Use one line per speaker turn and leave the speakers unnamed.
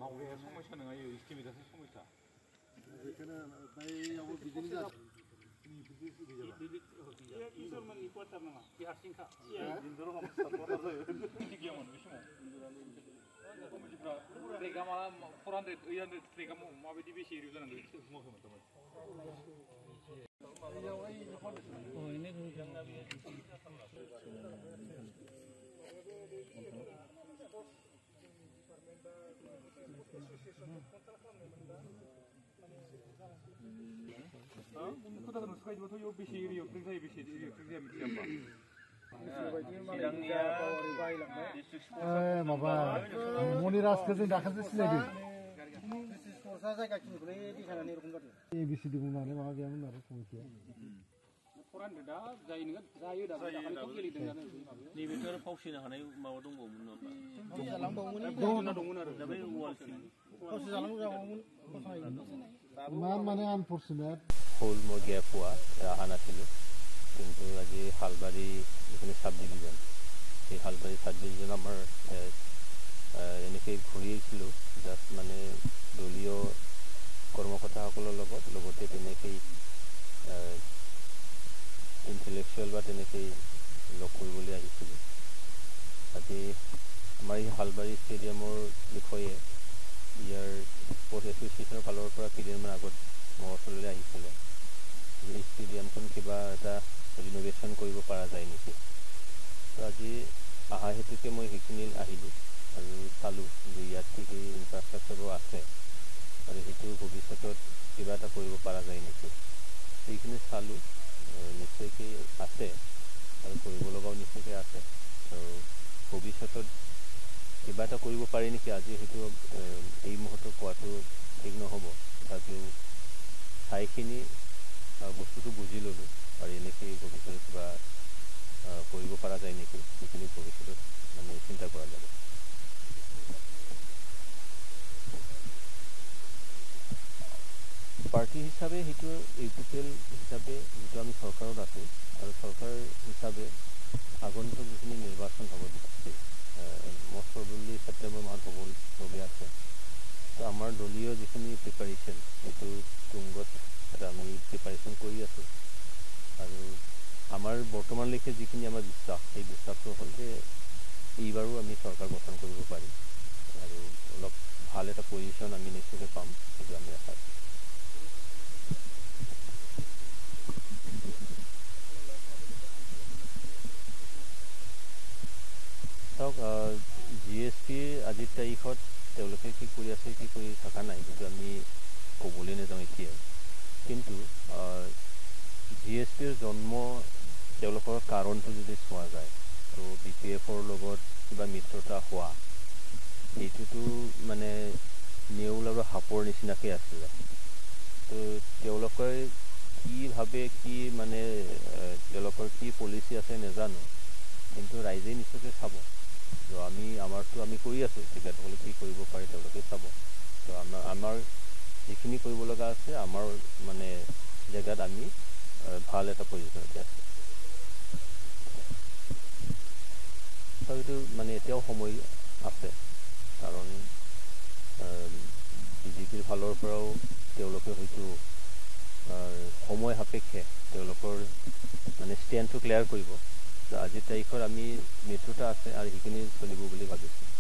मावग्राया समस्या नङा इयो इस्टिमेटआसो समस्या बेखौनो बैयावबो बिदिनो जादों इसोरमोननि क्वार्टार नङा बे हारसिंखा इन्दुर हम सापर्टार जायो गैयामोन बे समाव कमिटिफ्रा ट्रेकआ माला 400 800 ट्रेकआ माबायदि बेसे एरिया जानांगौ बेखौ बुङाखैमोन थारमाने खोथाखौनो सुखायजोबाथ' इयाव बेसे एरियायाव ट्रेक जायो बेसे एरियायाव ट्रेक जाया मिथिया होमबा
माबा मनिराजखौ जों दाखालिसो सिनायदों एबिसिडि बुंनानै माबा गैयामोन आरो कमिटिया
नैबेथ' आरो फावसिनो हानाय माबा दंबावोमोन
মানে আনফৰ্চুনেট
হ'ল মই গেপ হোৱা অহা নাছিলোঁ কিন্তু আজি হালবাৰী যিখিনি চাব ডিভিজন সেই হালবাৰী চাব ডিভিজন আমাৰ এনেকৈ ঘূৰি আহিছিলোঁ জাষ্ট মানে দলীয় কৰ্মকৰ্তাসকলৰ লগতে তেনেকৈ ইণ্টেলেকচুৱেল বা তেনেকৈ লগ কৰিবলৈ আহিছিলোঁ আজি আমাৰ এই হালবাৰী ষ্টেডিয়ামৰ বিষয়ে ইয়াৰ স্পৰ্টছ এছ'চিয়েশ্যনৰ ফালৰ পৰা কেইদিনমান আগত মোৰ ওচৰলৈ আহিছিলে যে এই ষ্টেডিয়ামখন কিবা এটা ৰিন'ভেশ্যন কৰিব পৰা যায় নেকি তো আজি অহা হেতুকে মই সেইখিনি আহিলোঁ আৰু চালোঁ যে ইয়াত কি কি ইনফ্ৰাষ্ট্ৰাকচাৰবোৰ আছে আৰু সেইটো ভৱিষ্যতত কিবা এটা কৰিব পৰা যায় নেকি সেইখিনি চালোঁ নিশ্চয়কৈ আছে আৰু কৰিব লগাও নিশ্চয়কৈ আছে আৰু ভৱিষ্যতত কিবা এটা কৰিব পাৰি নেকি আজি সেইটো এই মুহূৰ্তত কোৱাটো ঠিক নহ'ব তথাপিও ঠাইখিনি বস্তুটো বুজি ল'লোঁ আৰু এনেকৈ ভৱিষ্যতত কিবা কৰিব পৰা যায় নেকি সেইখিনি ভৱিষ্যতত মানে চিন্তা কৰা যাব পাৰ্টি হিচাপে সেইটো ইউপিপিএল হিচাপে যিটো আমি চৰকাৰত আছোঁ আৰু চৰকাৰ হিচাপে আগন্তুক যিখিনি নিৰ্বাচন হ'ব দিছে মষ্ট প্ৰবেবলি ছেপ্টেম্বৰ মাহত হ'বলগীয়া আছে তো আমাৰ দলীয় যিখিনি প্ৰিপাৰেশ্যন সেইটো তুংগত এটা আমি প্ৰিপাৰেশ্যন কৰি আছোঁ আৰু আমাৰ বৰ্তমানলৈকে যিখিনি আমাৰ বিশ্বাস সেই বিশ্বাসটো হ'ল যে এইবাৰো আমি চৰকাৰ গঠন কৰিব পাৰিম আৰু অলপ ভাল এটা পজিশ্যন আমি নিশ্চয়কৈ পাম সেইটো আমি আশা কৰোঁ চাওক GSPৰ আজিৰ তাৰিখত তেওঁলোকে কি কৰি আছে কি কৰি থকা নাই সেইটো আমি ক'বলৈ নাযাওঁ এতিয়া কিন্তু GSPৰ জন্ম তেওঁলোকৰ কাৰণটো যদি চোৱা যায় তো BPFৰ লগত কিবা মিত্ৰতা হোৱা এইটোতো মানে নেউল আৰু সাপৰ নিচিনাকৈ আছিলে তো তেওঁলোকে কি ভাবে কি মানে তেওঁলোকৰ কি পলিচি আছে নাজানো কিন্তু ৰাইজে নিশ্চয়কৈ চাব তো আমাৰতো আমি কৰি আছোঁ তেখেতসকলে কি কৰিব পাৰে তেওঁলোকে চাব তো আমাৰ যিখিনি কৰিব লগা আছে আমাৰ মানে জেগাত আমি ভাল এটা পজিশ্যনতে আছে তথাপিতো মানে এতিয়াও সময় আছে কাৰণ BJPৰ ফালৰ পৰাও তেওঁলোকে হয়তো সময় সাপেক্ষে তেওঁলোকৰ মানে ষ্টেণ্ডটো ক্লিয়াৰ কৰিব আজিৰ তাৰিখত আমি মিত্ৰতা আছে আৰু সেইখিনি চলিব বুলি ভাবিছোঁ